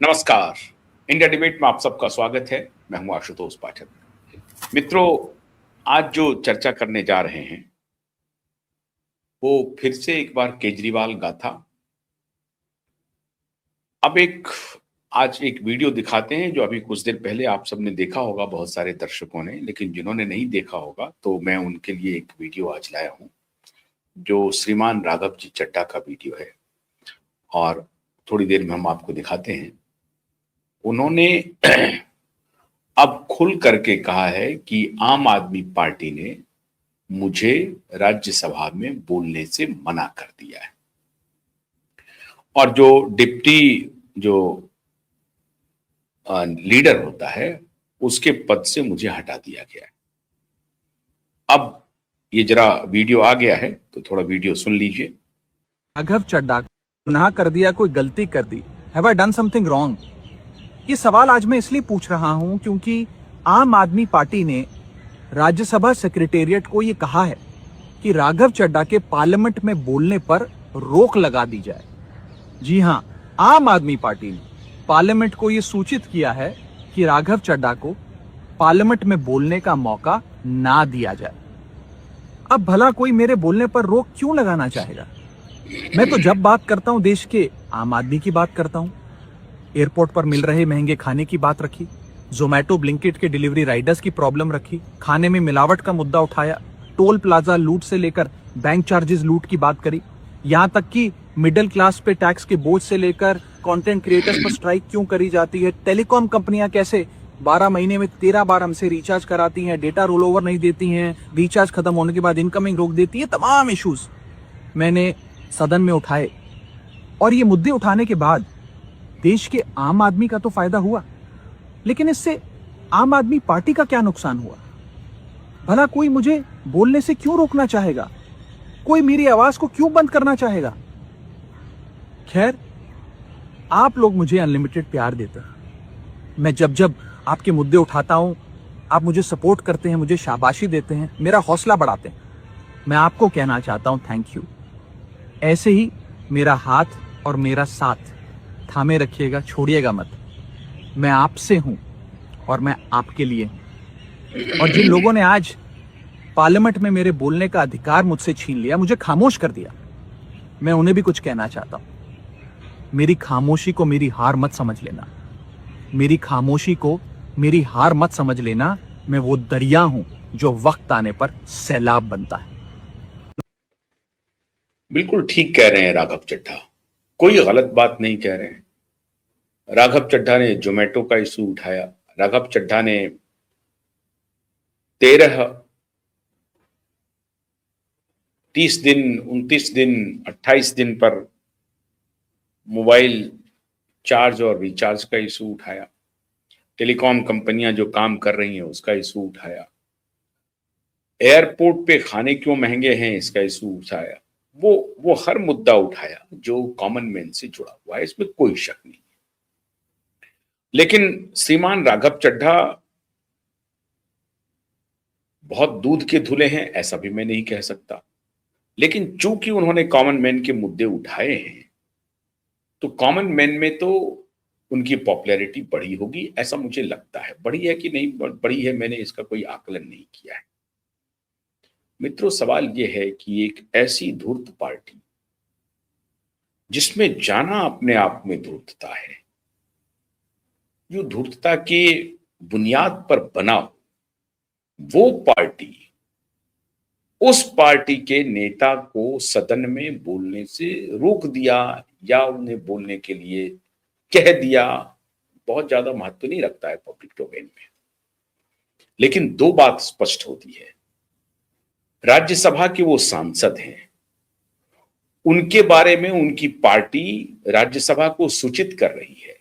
नमस्कार। India debate में आप सबका स्वागत है। मैं हूं आशुतोष पाठक। मित्रों, आज जो चर्चा करने जा रहे हैं वो फिर से एक बार केजरीवाल गाथा। अब आज एक वीडियो दिखाते हैं जो अभी कुछ देर पहले आप सबने देखा होगा, बहुत सारे दर्शकों ने, लेकिन जिन्होंने नहीं देखा होगा तो मैं उनके लिए एक वीडियो आज लाया हूं जो श्रीमान राघव जी चड्ढा का वीडियो है और थोड़ी देर में हम आपको दिखाते हैं। उन्होंने अब खुल करके कहा है कि आम आदमी पार्टी ने मुझे राज्यसभा में बोलने से मना कर दिया है और जो डिप्टी जो लीडर होता है उसके पद से मुझे हटा दिया गया है। अब ये जरा वीडियो आ गया है तो थोड़ा वीडियो सुन लीजिए। राघव चड्ढा गुनाह कर दिया, कोई गलती कर दी, have I done something wrong? ये सवाल आज मैं इसलिए पूछ रहा हूं क्योंकि आम आदमी पार्टी ने राज्यसभा सेक्रेटेरिएट को ये कहा है कि राघव चड्ढा के पार्लियामेंट में बोलने पर रोक लगा दी जाए। जी हां, आम आदमी पार्टी ने पार्लियामेंट को ये सूचित किया है कि राघव चड्ढा को पार्लियामेंट में बोलने का मौका ना दिया जाए। अब भला कोई मेरे बोलने पर रोक क्यों लगाना चाहेगा? मैं तो जब बात करता हूं देश के आम आदमी की बात करता हूं। एयरपोर्ट पर मिल रहे महंगे खाने की बात रखी, जोमैटो ब्लिंकिट के डिलीवरी राइडर्स की प्रॉब्लम रखी, खाने में मिलावट का मुद्दा उठाया, टोल प्लाजा लूट से लेकर बैंक चार्जेस लूट की बात करी, यहां तक कि मिडिल क्लास पे टैक्स के बोझ से लेकर कंटेंट क्रिएटर्स पर स्ट्राइक क्यों करी जाती है, टेलीकॉम कंपनियां कैसे 12 महीने में 13 बार हमसे रिचार्ज कराती हैं, डेटा रोल ओवर नहीं देती हैं, रिचार्ज खत्म होने के बाद इनकमिंग रोक देती है, तमाम इश्यूज मैंने सदन में उठाए। और ये मुद्दे उठाने के बाद देश के आम आदमी का तो फायदा हुआ, लेकिन इससे आम आदमी पार्टी का क्या नुकसान हुआ? भला कोई मुझे बोलने से क्यों रोकना चाहेगा? कोई मेरी आवाज को क्यों बंद करना चाहेगा? खैर, आप लोग मुझे अनलिमिटेड प्यार देते हैं। मैं जब जब आपके मुद्दे उठाता हूं, आप मुझे सपोर्ट करते हैं, मुझे शाबाशी देते हैं, मेरा हौसला बढ़ाते हैं। मैं आपको कहना चाहता हूं थैंक यू। ऐसे ही मेरा हाथ और मेरा साथ थामे रखिएगा, छोड़िएगा मत। मैं आपसे हूं और मैं आपके लिए हूं। और जिन लोगों ने आज पार्लियामेंट में मेरे बोलने का अधिकार मुझसे छीन लिया, मुझे खामोश कर दिया, मैं उन्हें भी कुछ कहना चाहता हूं। मेरी खामोशी को मेरी हार मत समझ लेना। मेरी खामोशी को मेरी हार मत समझ लेना। मैं वो दरिया हूं जो वक्त आने पर सैलाब बनता है। बिल्कुल ठीक कह रहे हैं राघव चड्ढा, कोई गलत बात नहीं कह रहे हैं। राघव चड्ढा ने जोमेटो का इशू उठाया। राघव चड्ढा ने 13 30 दिन 29 दिन 28 दिन पर मोबाइल चार्ज और रिचार्ज का इशू उठाया। टेलीकॉम कंपनियां जो काम कर रही हैं उसका इशू उठाया। एयरपोर्ट पे खाने क्यों महंगे हैं इसका इशू उठाया। वो हर मुद्दा उठाया जो कॉमन मैन से जुड़ा हुआ है, इसमें कोई शक नहीं। लेकिन श्रीमान राघव चड्ढा बहुत दूध के धुले हैं ऐसा भी मैं नहीं कह सकता, लेकिन चूंकि उन्होंने कॉमन मैन के मुद्दे उठाए हैं तो कॉमन मैन में तो उनकी पॉपुलैरिटी बढ़ी होगी, ऐसा मुझे लगता है। बढ़ी है कि नहीं बढ़ी है, मैंने इसका कोई आकलन नहीं किया है। मित्रों, सवाल यह है कि एक ऐसी धूर्त पार्टी जिसमें जाना अपने आप में धूर्तता है, जो धूर्तता के बुनियाद पर बना हो, वो पार्टी उस पार्टी के नेता को सदन में बोलने से रोक दिया या उन्हें बोलने के लिए कह दिया, बहुत ज्यादा महत्व नहीं रखता है पब्लिक डोमेन में। लेकिन दो बात स्पष्ट होती है, राज्यसभा के वो सांसद हैं, उनके बारे में उनकी पार्टी राज्यसभा को सूचित कर रही है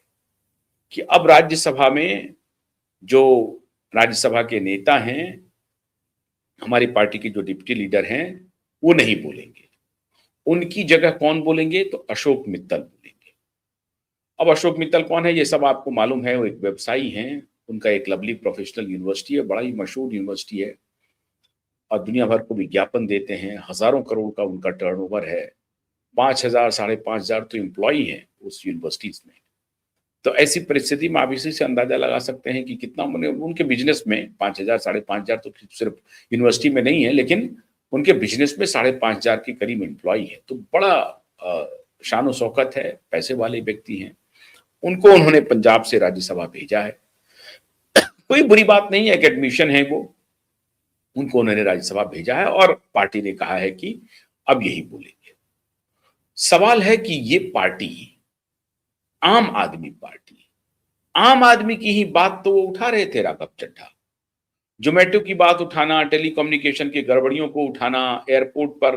कि अब राज्यसभा में जो राज्यसभा के नेता हैं, हमारी पार्टी के जो डिप्टी लीडर हैं, वो नहीं बोलेंगे। उनकी जगह कौन बोलेंगे? तो अशोक मित्तल बोलेंगे। अब अशोक मित्तल कौन है ये सब आपको मालूम है, वो एक व्यवसायी हैं। उनका एक लवली प्रोफेशनल यूनिवर्सिटी है, बड़ा ही मशहूर यूनिवर्सिटी है और दुनिया भर को विज्ञापन देते हैं। हजारों करोड़ का उनका टर्नओवर है। 5,000 5,500 तो एम्प्लॉई हैं उस यूनिवर्सिटीज में। तो ऐसी परिस्थिति में आप इसी से अंदाजा लगा सकते हैं कि कितना उनके बिजनेस में 5,000 5,500 तो सिर्फ यूनिवर्सिटी में नहीं है, लेकिन उनके बिजनेस में 5,500 के करीब एम्प्लॉय है। तो बड़ा शान शौकत है, पैसे वाले व्यक्ति हैं। उनको उन्होंने पंजाब से राज्यसभा भेजा है। कोई बुरी बात नहीं है, एकेडमिशियन है वो, उनको उन्होंने राज्यसभा भेजा है और पार्टी ने कहा है कि अब यही बोलेंगे। सवाल है कि ये पार्टी आम आदमी पार्टी, आम आदमी की ही बात तो वो उठा रहे थे राघव चड्ढा। जोमेटो की बात उठाना, टेलीकम्युनिकेशन की गड़बड़ियों को उठाना, एयरपोर्ट पर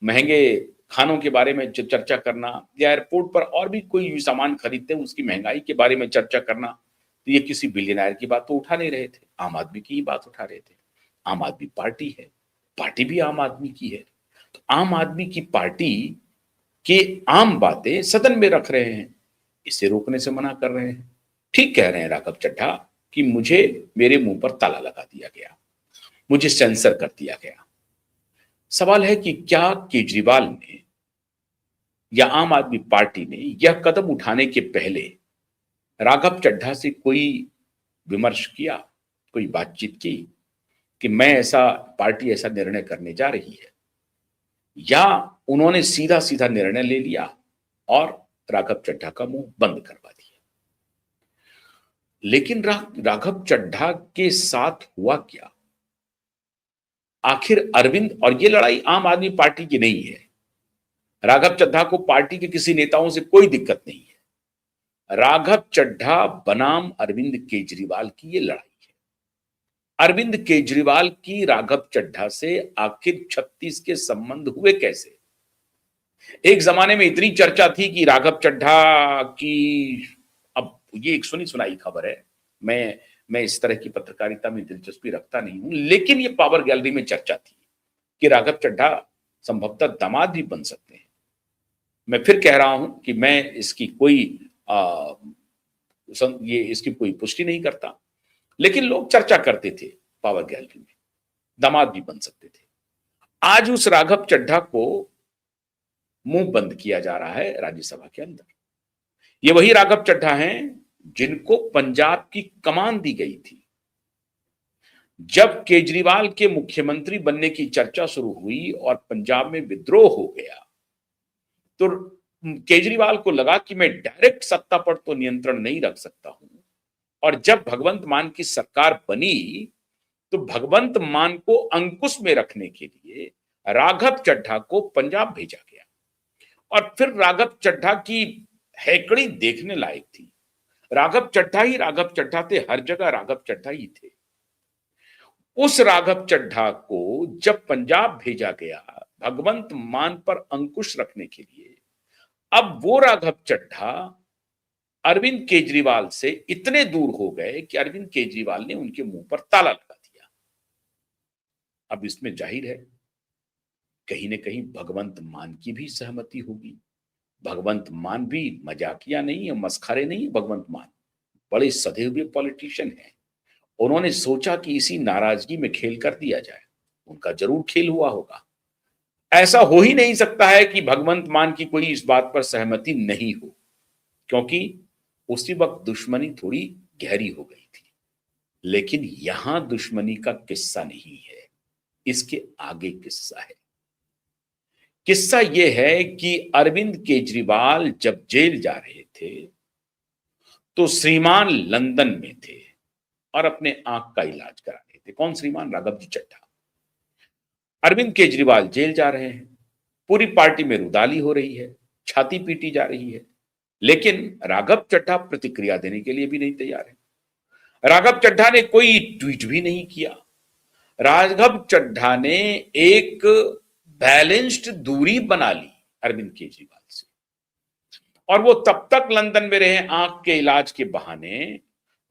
महंगे खानों के बारे में चर्चा करना, या एयरपोर्ट पर और भी कोई सामान खरीदते हैं उसकी महंगाई के बारे में चर्चा करना, तो ये किसी बिलियनर की बात तो उठा नहीं रहे थे, आम आदमी की ही बात उठा रहे थे। आम आदमी पार्टी है, पार्टी भी आम आदमी की है, तो आम आदमी की पार्टी के आम बातें सदन में रख रहे हैं, इसे रोकने से मना कर रहे हैं। ठीक कह रहे हैं राघव चड्ढा कि मुझे मेरे मुंह पर ताला लगा दिया गया, मुझे सेंसर कर दिया गया। सवाल है कि क्या केजरीवाल ने या आम आदमी पार्टी ने यह कदम उठाने के पहले राघव चड्ढा से कोई विमर्श किया, कोई बातचीत की कि मैं ऐसा, पार्टी ऐसा निर्णय करने जा रही है, या उन्होंने सीधा सीधा निर्णय ले लिया और राघव चड्ढा का मुंह बंद करवा दिया। लेकिन राघव चड्ढा के साथ हुआ क्या? आखिर अरविंद, और ये लड़ाई आम आदमी पार्टी की नहीं है, राघव चड्ढा को पार्टी के किसी नेताओं से कोई दिक्कत नहीं है। राघव चड्ढा बनाम अरविंद केजरीवाल की ये लड़ाई है। अरविंद केजरीवाल की राघव चड्ढा से आखिर 36 के संबंध हुए कैसे? एक जमाने में इतनी चर्चा थी कि राघव चड्ढा की, अब ये एक सुनी सुनाई खबर है, मैं इस तरह की पत्रकारिता में दिलचस्पी रखता नहीं हूं, लेकिन ये पावर गैलरी में चर्चा थी कि राघव चड्ढा संभवतः दामाद भी बन सकते हैं। मैं फिर कह रहा हूं कि मैं इसकी कोई इसकी कोई पुष्टि नहीं करता, लेकिन लोग चर्चा करते थे पावर गैलरी में, दामाद भी बन सकते थे। आज उस राघव चड्ढा को मुंह बंद किया जा रहा है राज्यसभा के अंदर। ये वही राघव चड्ढा हैं जिनको पंजाब की कमान दी गई थी। जब केजरीवाल के मुख्यमंत्री बनने की चर्चा शुरू हुई और पंजाब में विद्रोह हो गया, तो केजरीवाल को लगा कि मैं डायरेक्ट सत्ता पर तो नियंत्रण नहीं रख सकता हूं, और जब भगवंत मान की सरकार बनी तो भगवंत मान को अंकुश में रखने के लिए राघव चड्ढा को पंजाब भेजा गया। और फिर राघव चड्ढा की हैकड़ी देखने लायक थी। राघव चड्ढा ही राघव चड्ढा थे, हर जगह राघव चड्ढा ही थे। उस राघव चड्ढा को जब पंजाब भेजा गया भगवंत मान पर अंकुश रखने के लिए, अब वो राघव चड्ढा अरविंद केजरीवाल से इतने दूर हो गए कि अरविंद केजरीवाल ने उनके मुंह पर ताला लगा दिया। अब इसमें जाहिर है कहीं ना कहीं भगवंत मान की भी सहमति होगी। भगवंत मान भी मजाकिया नहीं है, मस्खरे नहीं है। भगवंत मान बड़े सधे हुए पॉलिटिशियन हैं। उन्होंने सोचा कि इसी नाराजगी में खेल कर दिया जाए। उनका जरूर खेल हुआ होगा। ऐसा हो ही नहीं सकता है कि भगवंत मान की कोई इस बात पर सहमति नहीं हो, क्योंकि उसी वक्त दुश्मनी थोड़ी गहरी हो गई थी। लेकिन यहां दुश्मनी का किस्सा नहीं है, इसके आगे किस्सा है। किस्सा यह है कि अरविंद केजरीवाल जब जेल जा रहे थे तो श्रीमान लंदन में थे और अपने आंख का इलाज करा रहे थे। कौन श्रीमान? राघव जी चड्ढा। अरविंद केजरीवाल जेल जा रहे हैं, पूरी पार्टी में रुदाली हो रही है, छाती पीटी जा रही है, लेकिन राघव चड्ढा प्रतिक्रिया देने के लिए भी नहीं तैयार है। राघव चड्ढा ने कोई ट्वीट भी नहीं किया। राघव चड्ढा ने एक बैलेंस्ड दूरी बना ली अरविंद केजरीवाल से, और वो तब तक लंदन में रहे आंख के इलाज के बहाने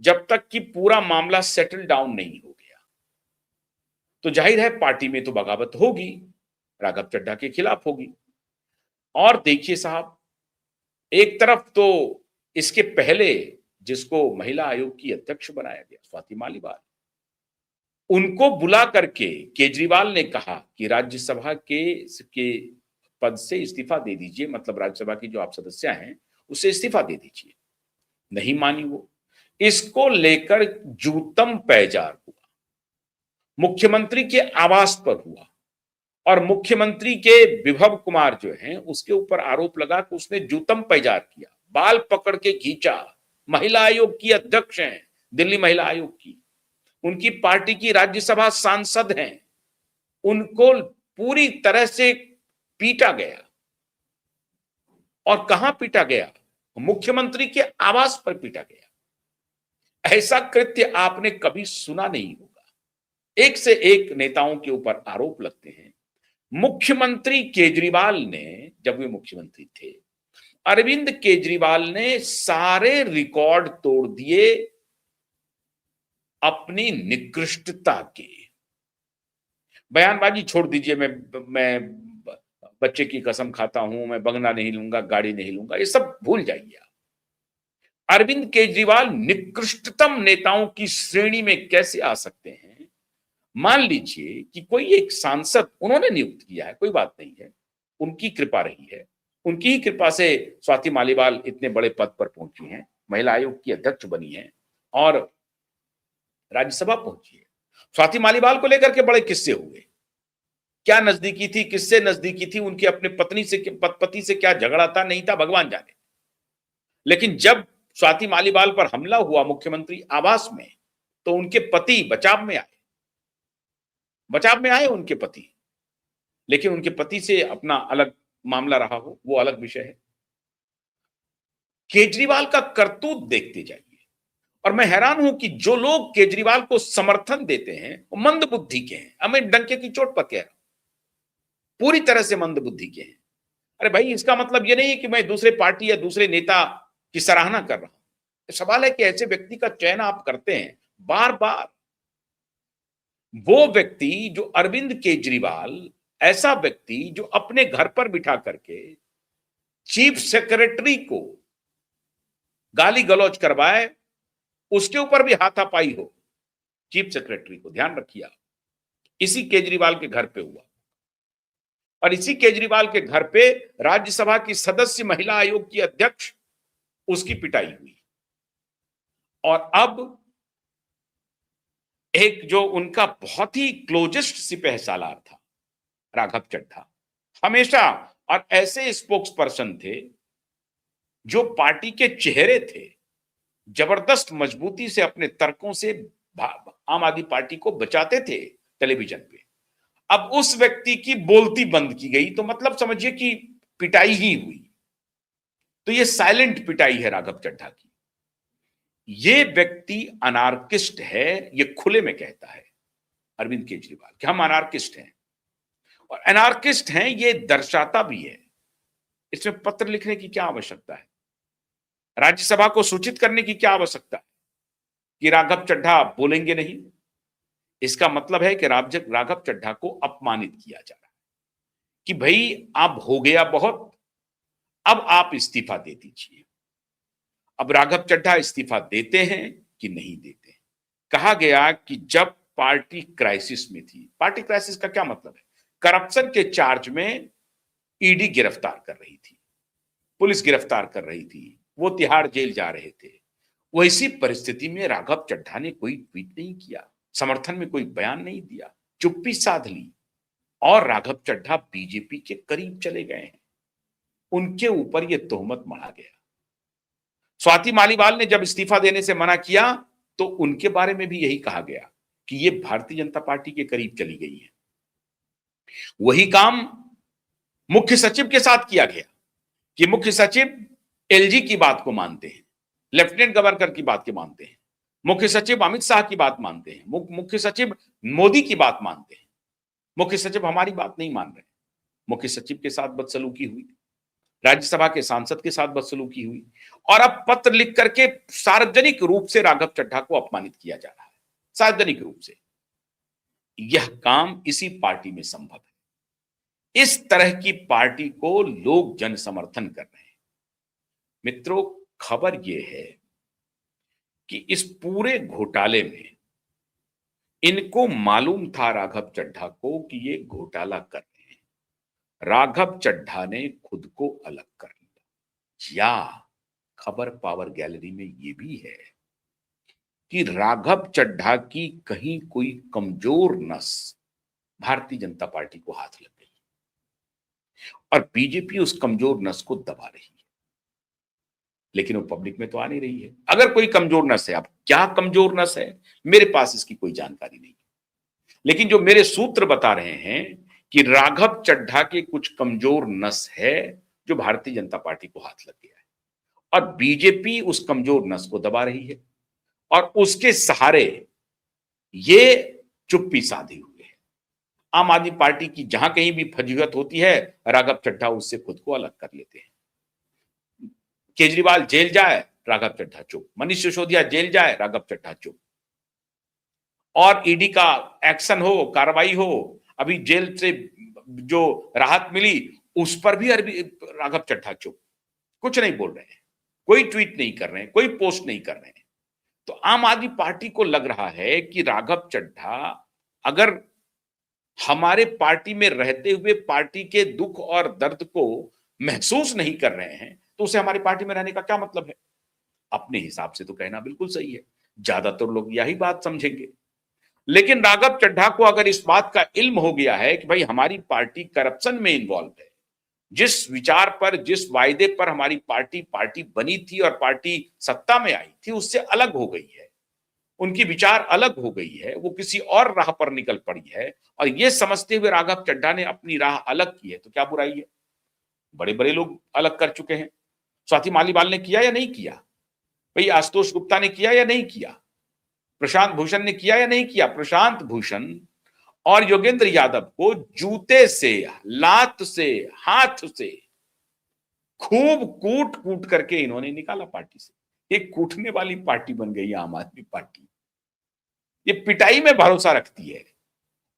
जब तक कि पूरा मामला सेटल डाउन नहीं हो गया। तो जाहिर है पार्टी में तो बगावत होगी, राघव चड्ढा के खिलाफ होगी। और देखिए साहब, एक तरफ तो इसके पहले जिसको महिला आयोग की अध्यक्ष बनाया गया, स्वाति मालीवाल, उनको बुला करके केजरीवाल ने कहा कि राज्यसभा के पद से इस्तीफा दे दीजिए, मतलब राज्यसभा की जो आप सदस्य हैं उससे इस्तीफा दे दीजिए। नहीं मानी वो। इसको लेकर जूतम पैजार हुआ, मुख्यमंत्री के आवास पर हुआ और मुख्यमंत्री के विभव कुमार जो हैं उसके ऊपर आरोप लगा कि उसने जूतम पैजार किया, बाल पकड़ के खींचा। महिला आयोग की अध्यक्ष हैं, दिल्ली महिला आयोग की, उनकी पार्टी की राज्यसभा सांसद हैं, उनको पूरी तरह से पीटा गया। और कहां पीटा गया? मुख्यमंत्री के आवास पर पीटा गया। ऐसा कृत्य आपने कभी सुना नहीं होगा। एक से एक नेताओं के ऊपर आरोप लगते हैं। मुख्यमंत्री केजरीवाल ने, जब वे मुख्यमंत्री थे, अरविंद केजरीवाल ने सारे रिकॉर्ड तोड़ दिए अपनी निकृष्टता के। बयानबाजी छोड़ दीजिए, मैं बच्चे की कसम खाता हूं, मैं बंगला नहीं लूंगा, गाड़ी नहीं लूंगा, ये सब भूल जाइए। अरविंद केजरीवाल निकृष्टतम नेताओं की श्रेणी में कैसे आ सकते हैं? मान लीजिए कि कोई एक सांसद उन्होंने नियुक्त किया है, कोई बात नहीं है, उनकी कृपा रही है, उनकी ही कृपा से स्वाति मालीवाल इतने बड़े पद पर पहुंची हैं, महिला आयोग की अध्यक्ष बनी है और राज्यसभा पहुंची है। स्वाति मालीवाल को लेकर के बड़े किस्से हुए, क्या नजदीकी थी, किससे नजदीकी थी, उनकी अपने पति से क्या झगड़ा था, नहीं था, भगवान जाने। लेकिन जब स्वाति मालीवाल पर हमला हुआ मुख्यमंत्री आवास में, तो उनके पति बचाव में आए उनके पति। लेकिन उनके पति से अपना अलग मामला रहा हो, वो अलग विषय है। केजरीवाल का करतूत देखते जाइए। और मैं हैरान हूं कि जो लोग केजरीवाल को समर्थन देते हैं वो मंद बुद्धि के हैं। हमें डंके की चोट पर कह रहा हूं, पूरी तरह से मंद बुद्धि के हैं। अरे भाई, इसका मतलब यह नहीं है कि मैं दूसरे पार्टी या दूसरे नेता की सराहना कर रहा हूं। सवाल है कि ऐसे व्यक्ति का चयन आप करते हैं बार बार। वो व्यक्ति जो अरविंद केजरीवाल, ऐसा व्यक्ति जो अपने घर पर बिठा करके चीफ सेक्रेटरी को गाली गलौज करवाए, उसके ऊपर भी हाथापाई हो। चीफ सेक्रेटरी को, ध्यान रखिए, इसी केजरीवाल के घर पे हुआ। और इसी केजरीवाल के घर पे राज्यसभा की सदस्य महिला आयोग की अध्यक्ष, उसकी पिटाई हुई। और अब एक जो उनका बहुत ही क्लोजेस्ट सिपह सालार था, राघव चड्ढा, हमेशा, और ऐसे स्पोक्स पर्सन थे जो पार्टी के चेहरे थे, जबरदस्त मजबूती से अपने तर्कों से आम आदमी पार्टी को बचाते थे टेलीविजन पे। अब उस व्यक्ति की बोलती बंद की गई, तो मतलब समझिए कि पिटाई ही हुई। तो ये साइलेंट पिटाई है राघव चड्ढा की। ये व्यक्ति अनार्किस्ट है, ये खुले में कहता है अरविंद केजरीवाल कि हम अनार्किस्ट हैं। और अनार्किस्ट हैं ये दर्शाता भी है। इसमें पत्र लिखने की क्या आवश्यकता है? राज्यसभा को सूचित करने की क्या आवश्यकता है कि राघव चड्ढा बोलेंगे नहीं? इसका मतलब है कि राघव चड्ढा को अपमानित किया जा रहा है कि भाई अब हो गया बहुत, अब आप इस्तीफा दे दीजिए। अब राघव चड्ढा इस्तीफा देते हैं कि नहीं देते? कहा गया कि जब पार्टी क्राइसिस में थी, पार्टी क्राइसिस का क्या मतलब है? करप्शन के चार्ज में ईडी गिरफ्तार कर रही थी, पुलिस गिरफ्तार कर रही थी, वो तिहाड़ जेल जा रहे थे। वैसी परिस्थिति में राघव चड्ढा ने कोई ट्वीट नहीं किया, समर्थन में कोई बयान नहीं दिया, चुप्पी साध ली। और राघव चड्ढा बीजेपी के करीब चले गए हैं, उनके ऊपर यह तोहमत मढ़ा गया। स्वाति मालीवाल ने जब इस्तीफा देने से मना किया तो उनके बारे में भी यही कहा गया कि ये भारतीय जनता पार्टी के करीब चली गई है। वही काम मुख्य सचिव के साथ किया गया कि मुख्य सचिव एलजी की बात को मानते हैं, लेफ्टिनेंट गवर्नर की बात के मानते हैं, मुख्य सचिव अमित शाह की बात मानते हैं, मुख्य सचिव मोदी की बात मानते हैं, मुख्य सचिव हमारी बात नहीं मान रहे। मुख्य सचिव के साथ बदसलूकी हुई, राज्यसभा के सांसद के साथ बदसलूकी हुई, और अब पत्र लिख करके सार्वजनिक रूप से राघव चड्ढा को अपमानित किया जा रहा है, सार्वजनिक रूप से। यह काम इसी पार्टी में संभव है। इस तरह की पार्टी को लोग जन समर्थन कर रहे हैं। मित्रों, खबर यह है कि इस पूरे घोटाले में इनको मालूम था, राघव चड्ढा को, कि ये घोटाला कर रहे हैं। राघव चड्ढा ने खुद को अलग कर लिया, या खबर पावर गैलरी में ये भी है कि राघव चड्ढा की कहीं कोई कमजोर नस भारतीय जनता पार्टी को हाथ लग गई और बीजेपी उस कमजोर नस को दबा रही है, लेकिन वो पब्लिक में तो आ नहीं रही है। अगर कोई कमजोर नस है, अब क्या कमजोर नस है, मेरे पास इसकी कोई जानकारी नहीं, लेकिन जो मेरे सूत्र बता रहे हैं कि राघव चड्ढा के कुछ कमजोर नस है जो भारतीय जनता पार्टी को हाथ लग गया है और बीजेपी उस कमजोर नस को दबा रही है और उसके सहारे ये चुप्पी साधी हुई है। आम आदमी पार्टी की जहां कहीं भी फजीहत होती है, राघव चड्ढा उससे खुद को अलग कर लेते हैं। केजरीवाल जेल जाए, राघव चड्ढा चुप। मनीष सिसोदिया जेल जाए, राघव चड्ढा चुप। और ईडी का एक्शन हो, कार्रवाई हो, अभी जेल से जो राहत मिली उस पर भी राघव चड्ढा चुप, कुछ नहीं बोल रहे हैं, कोई ट्वीट नहीं कर रहे हैं, कोई पोस्ट नहीं कर रहे हैं। तो आम आदमी पार्टी को लग रहा है कि राघव चड्ढा अगर हमारे पार्टी में रहते हुए पार्टी के दुख और दर्द को महसूस नहीं कर रहे हैं तो उसे हमारी पार्टी में रहने का क्या मतलब है। अपने हिसाब से तो कहना बिल्कुल सही है, ज्यादातर लोग यही बात समझेंगे, लेकिन राघव चड्ढा को अगर इस बात का इल्म हो गया है कि भाई हमारी पार्टी करप्शन में इन्वॉल्व है, जिस विचार पर, जिस वायदे पर हमारी पार्टी बनी थी और पार्टी सत्ता में आई थी उससे अलग हो गई है, उनकी विचार अलग हो गई है, वो किसी और राह पर निकल पड़ी है और ये समझते हुए राघव चड्ढा ने अपनी राह अलग की है, तो क्या बुराई है। बड़े बड़े लोग अलग कर चुके हैं, स्वाति मालीवाल ने किया या नहीं किया, भाई आशुतोष गुप्ता ने किया या नहीं किया, प्रशांत भूषण ने किया या नहीं किया। प्रशांत भूषण और योगेंद्र यादव को जूते से, लात से, हाथ से खूब कूट कूट करके इन्होंने निकाला पार्टी से। एक कूटने वाली पार्टी बन गई आम आदमी पार्टी। ये पिटाई में भरोसा रखती है,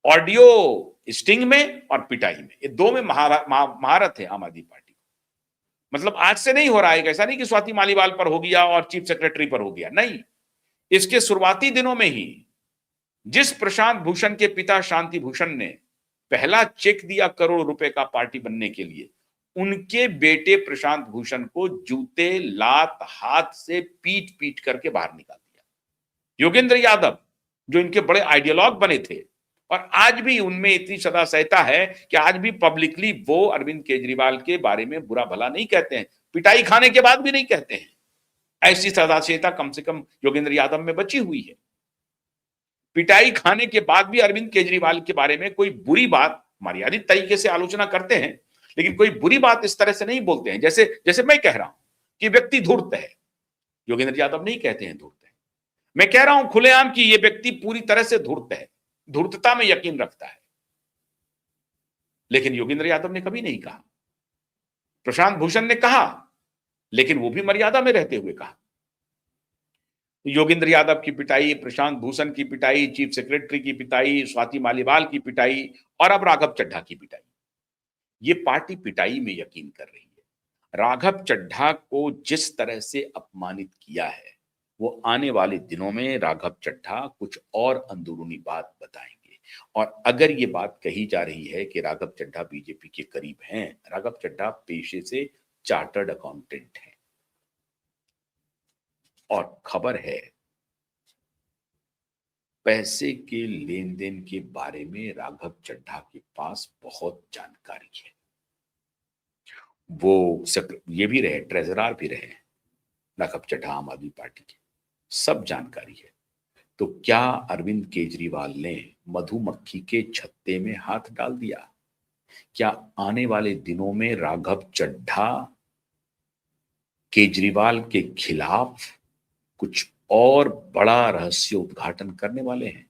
ऑडियो स्टिंग में और पिटाई में, ये दो में महारत है आम आदमी पार्टी। मतलब आज से नहीं हो रहा है, ऐसा नहीं कि स्वाति मालीवाल पर हो गया और चीफ सेक्रेटरी पर हो गया, नहीं, इसके शुरुआती दिनों में ही जिस प्रशांत भूषण के पिता शांति भूषण ने पहला चेक दिया करोड़ रुपए का पार्टी बनने के लिए, उनके बेटे प्रशांत भूषण को जूते, लात, हाथ से पीट पीट करके बाहर निकाल दिया। योगेंद्र यादव जो इनके बड़े आइडियोलॉग बने थे और आज भी उनमें इतनी सदा सहता है कि आज भी पब्लिकली वो अरविंद केजरीवाल के बारे में बुरा भला नहीं कहते हैं, पिटाई खाने के बाद भी नहीं कहते हैं। ऐसी सदाशयता कम से कम योगेंद्र यादव में बची हुई है। पिटाई खाने के बाद भी अरविंद केजरीवाल के बारे में कोई बुरी बात, मर्यादित तरीके से आलोचना करते हैं, लेकिन कोई बुरी बात इस तरह से नहीं बोलते हैं जैसे जैसे मैं कह रहा हूं कि व्यक्ति धूर्त है। योगेंद्र यादव नहीं कहते हैं धूर्त है, मैं कह रहा हूं खुलेआम कि यह व्यक्ति पूरी तरह से धूर्त है, धूर्तता में यकीन रखता है। लेकिन योगेंद्र यादव ने कभी नहीं कहा। प्रशांत भूषण ने कहा, लेकिन वो भी मर्यादा में रहते हुए कहा। योगेंद्र यादव की पिटाई, प्रशांत भूषण की पिटाई, चीफ सेक्रेटरी की पिटाई, स्वाति मालीवाल की पिटाई और अब राघव चड्ढा की पिटाई, ये पार्टी पिटाई में यकीन कर रही है। राघव चड्ढा को जिस तरह से अपमानित किया है, वो आने वाले दिनों में राघव चड्ढा कुछ और अंदरूनी बात बताएंगे। और अगर ये बात कही जा रही है कि राघव चड्ढा बीजेपी के करीब हैं, राघव चड्ढा पेशे से चार्टर्ड अकाउंटेंट हैं और खबर है पैसे के लेन देन के बारे में राघव चड्ढा के पास बहुत जानकारी है। वो ये भी रहे, ट्रेजरर भी रहे राघव चड्ढा आम आदमी पार्टी के, सब जानकारी है। तो क्या अरविंद केजरीवाल ने मधुमक्खी के छत्ते में हाथ डाल दिया? क्या आने वाले दिनों में राघव चड्ढा केजरीवाल के खिलाफ कुछ और बड़ा रहस्य उद्घाटन करने वाले हैं?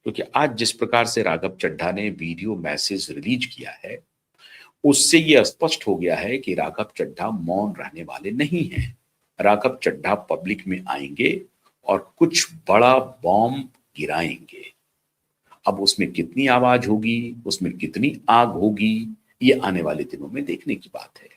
क्योंकि आज जिस प्रकार से राघव चड्ढा ने वीडियो मैसेज रिलीज किया है, उससे यह स्पष्ट हो गया है कि राघव चड्ढा मौन रहने वाले नहीं हैं। राघव चड्ढा पब्लिक में आएंगे और कुछ बड़ा बॉम्ब गिराएंगे। अब उसमें कितनी आवाज होगी, उसमें कितनी आग होगी, ये आने वाले दिनों में देखने की बात है।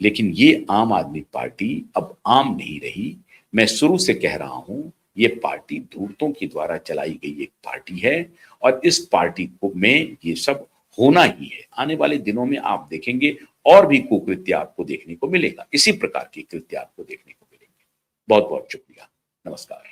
लेकिन ये आम आदमी पार्टी अब आम नहीं रही। मैं शुरू से कह रहा हूं, ये पार्टी धूर्तों के द्वारा चलाई गई एक पार्टी है और इस पार्टी को में ये सब होना ही है। आने वाले दिनों में आप देखेंगे और भी कुकृत्य आपको देखने को मिलेगा, इसी प्रकार की कृत्य आपको देखने को मिलेंगे। बहुत बहुत शुक्रिया, नमस्कार।